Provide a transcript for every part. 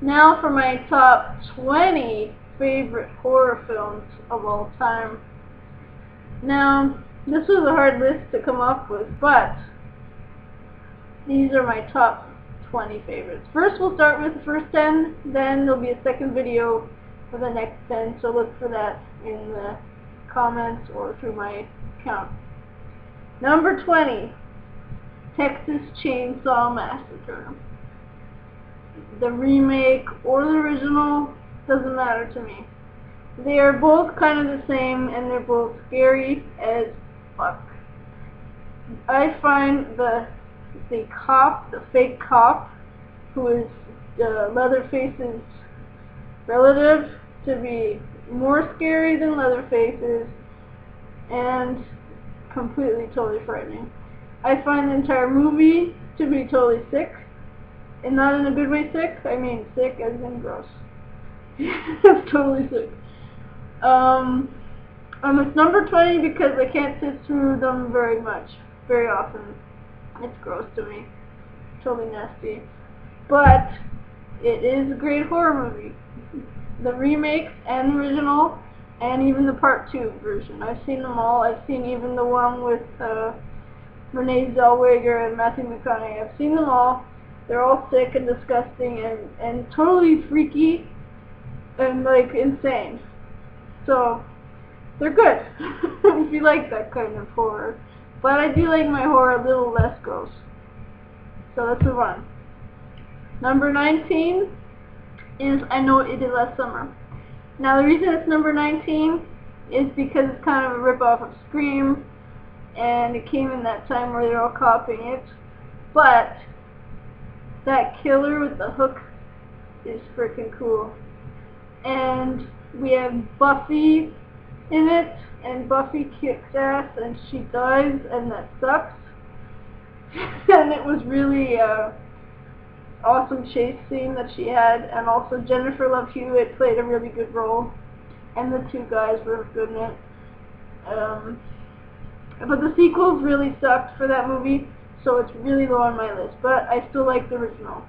Now for my top 20 favorite horror films of all time. Now, this was a hard list to come up with, but these are my top 20 favorites. First, we'll start with the first 10, then there'll be a second video for the next 10, so look for that in the comments or through my account. Number 20, Texas Chainsaw Massacre. The remake or the original doesn't matter to me. They are both kind of the same, and they're both scary as fuck. I find the fake cop, who is Leatherface's relative, to be more scary than Leatherface's, and completely, totally frightening. I find the entire movie to be totally sick, and not in a good way sick. I mean sick as in gross. It's totally sick. It's number 20 because I can't sit through them very often. It's gross to me. Totally nasty. But it is a great horror movie. The remakes and the original, and even the part 2 version. I've seen them all. I've seen even the one with Renee Zellweger and Matthew McConaughey. I've seen them all. They're all sick and disgusting and totally freaky and like insane. So they're good if you like that kind of horror. But I do like my horror a little less gross. So let's move on. Number 19 is I Know What You Did Last Summer. Now the reason it's number 19 is because it's kind of a rip-off of Scream, and it came in that time where they're all copying it. But that killer with the hook is freaking cool. And we have Buffy in it, and Buffy kicks ass and she dies, and that sucks. And it was really awesome chase scene that she had, and also Jennifer Love Hewitt played a really good role, and the two guys were good in it. But the sequels really sucked for that movie, so it's really low on my list, but I still like the original.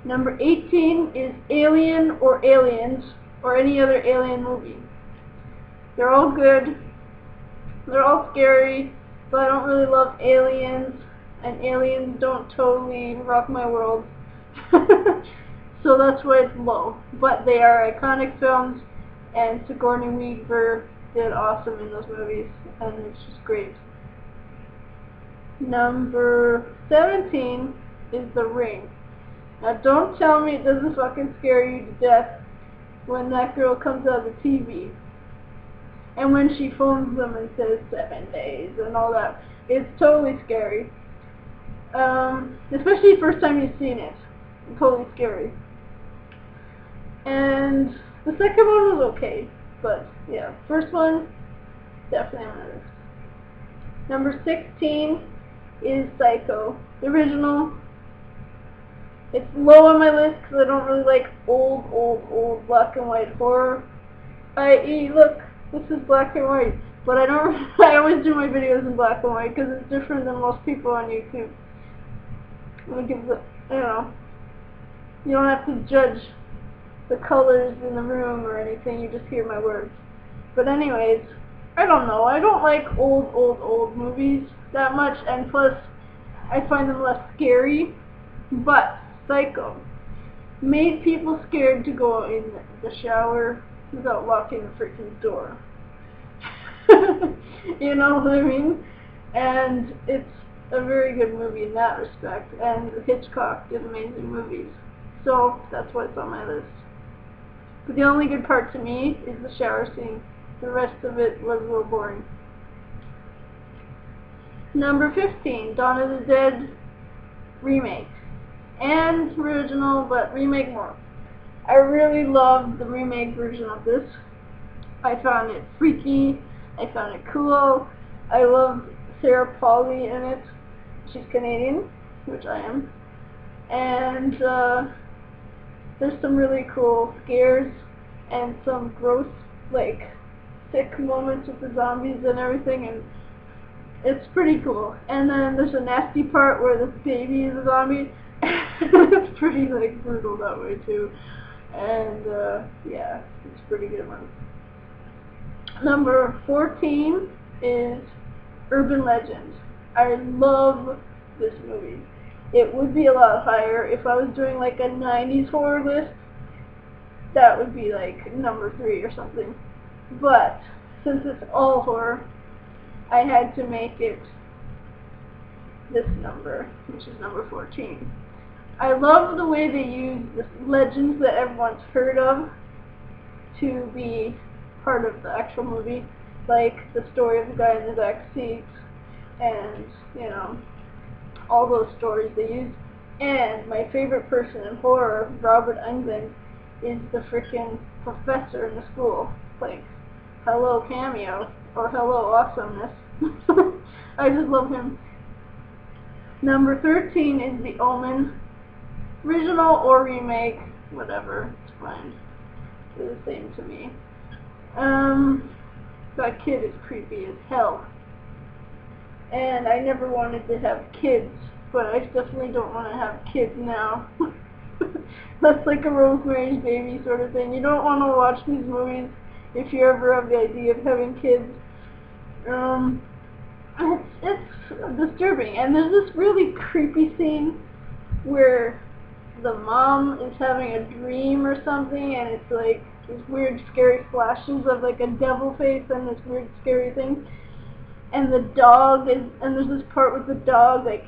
Number 18 is Alien or Aliens, or any other alien movie. They're all good, they're all scary, but I don't really love aliens, and aliens don't totally rock my world. So that's why it's low. But they are iconic films, and Sigourney Weaver did awesome in those movies, and it's just great. Number 17 is The Ring. Now don't tell me it doesn't fucking scare you to death when that girl comes out of the TV. And when she phones them and says 7 days and all that. It's totally scary. Especially the first time you've seen it. It's totally scary. And the second one was okay. But yeah, first one, definitely on the list. Number 16 is Psycho. The original. It's low on my list because I don't really like old black and white horror. I.e., look, this is black and white, but I always do my videos in black and white because it's different than most people on YouTube. You don't have to judge the colors in the room or anything, you just hear my words. But anyways, I don't know, I don't like old movies that much, and plus, I find them less scary, but Psycho made people scared to go in the shower without locking the freaking door. You know what I mean? And it's a very good movie in that respect, and Hitchcock did amazing movies. So that's why it's on my list. But the only good part to me is the shower scene. The rest of it was a little boring. Number 15, Donna the Dead remake. And original, but remake more. I really loved the remake version of this. I found it freaky. I found it cool. I loved Sarah Polley in it. She's Canadian, which I am. And there's some really cool scares and some gross, like, sick moments with the zombies and everything, and it's pretty cool. And then there's a nasty part where this baby is a zombie. It's pretty like brutal that way too. And yeah, it's a pretty good one. Number 14 is Urban Legend. I love this movie. It would be a lot higher if I was doing like a 90s horror list. That would be like number 3 or something. But since it's all horror, I had to make it this number, which is number 14. I love the way they use the legends that everyone's heard of to be part of the actual movie, like the story of the guy in the back seat, and you know, all those stories they use. And my favorite person in horror, Robert Englund, is the freaking professor in the school. Like, hello cameo, or hello awesomeness. I just love him. Number 13 is the Omen. Original or remake, whatever, it's fine. They're the same to me. That kid is creepy as hell. And I never wanted to have kids, but I definitely don't want to have kids now. That's like a Rosemary's Baby sort of thing. You don't want to watch these movies if you ever have the idea of having kids. It's disturbing. And there's this really creepy scene where the mom is having a dream or something, and it's like these weird scary flashes of like a devil face and this weird scary thing. And the dog is, and there's this part with the dog like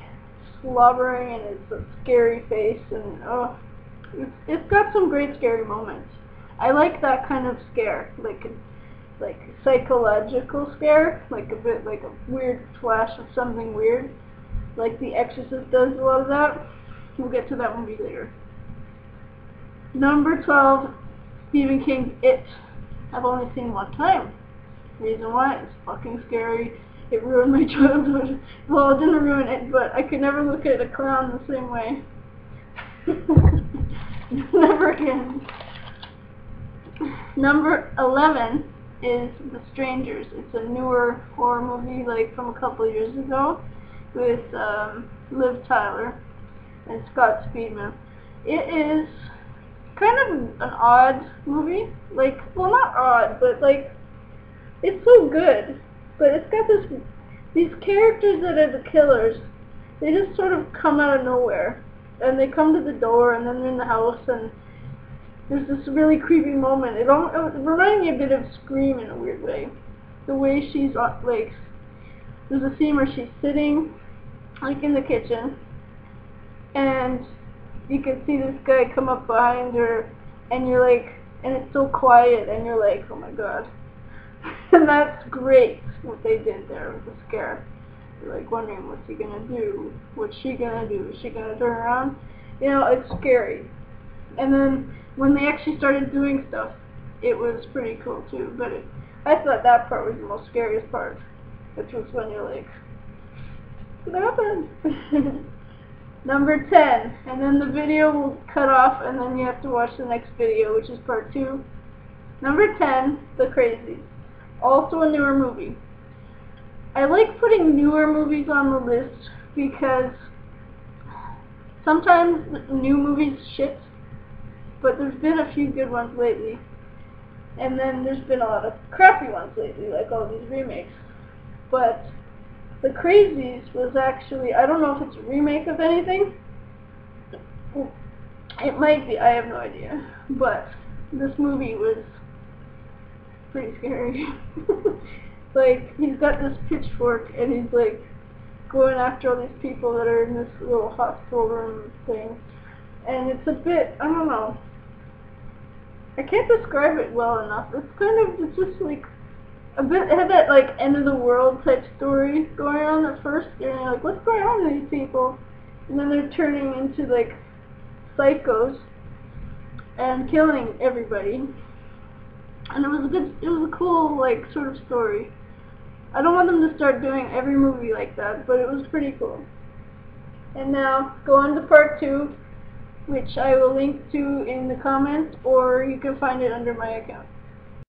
slobbering, and it's a scary face, and oh, it's got some great scary moments. I like that kind of scare, like psychological scare, like a bit like a weird flash of something weird, like The Exorcist does a lot of that. We'll get to that movie later. Number 12, Stephen King's It. I've only seen one time. Reason why? It's fucking scary. It ruined my childhood. Well, it didn't ruin it, but I could never look at a clown the same way. Never again. Number 11 is The Strangers. It's a newer horror movie, like from a couple of years ago, with Liv Tyler and Scott Speedman. It is kind of an odd movie. Like, well, not odd, but like, it's so good. But it's got these characters that are the killers. They just sort of come out of nowhere, and they come to the door, and then they're in the house, and there's this really creepy moment. It reminded me a bit of Scream in a weird way. The way she's like, there's a scene where she's sitting like in the kitchen, and you can see this guy come up behind her, and you're like, and it's so quiet, and you're like, oh my god. And that's great what they did there with the scare. You're like wondering, what's he gonna do? What's she gonna do? Is she gonna turn around? You know, it's scary. And then when they actually started doing stuff, it was pretty cool too. But I thought that part was the most scariest part, which was when you're like, what happened? Number 10, and then the video will cut off, and then you have to watch the next video, which is part 2. Number 10, The Crazies. Also a newer movie. I like putting newer movies on the list because sometimes new movies shit, but there's been a few good ones lately. And then there's been a lot of crappy ones lately, like all these remakes. But The Crazies was actually, I don't know if it's a remake of anything. It might be, I have no idea. But this movie was pretty scary. Like, he's got this pitchfork, and he's like going after all these people that are in this little hospital room thing. And it's a bit, I don't know, I can't describe it well enough. It's just like a bit, it had that like end of the world type story going on at first, and you're like, what's going on with these people? And then they're turning into like psychos and killing everybody. And it was a cool like sort of story. I don't want them to start doing every movie like that, but it was pretty cool. And now go on to part 2, which I will link to in the comments, or you can find it under my account.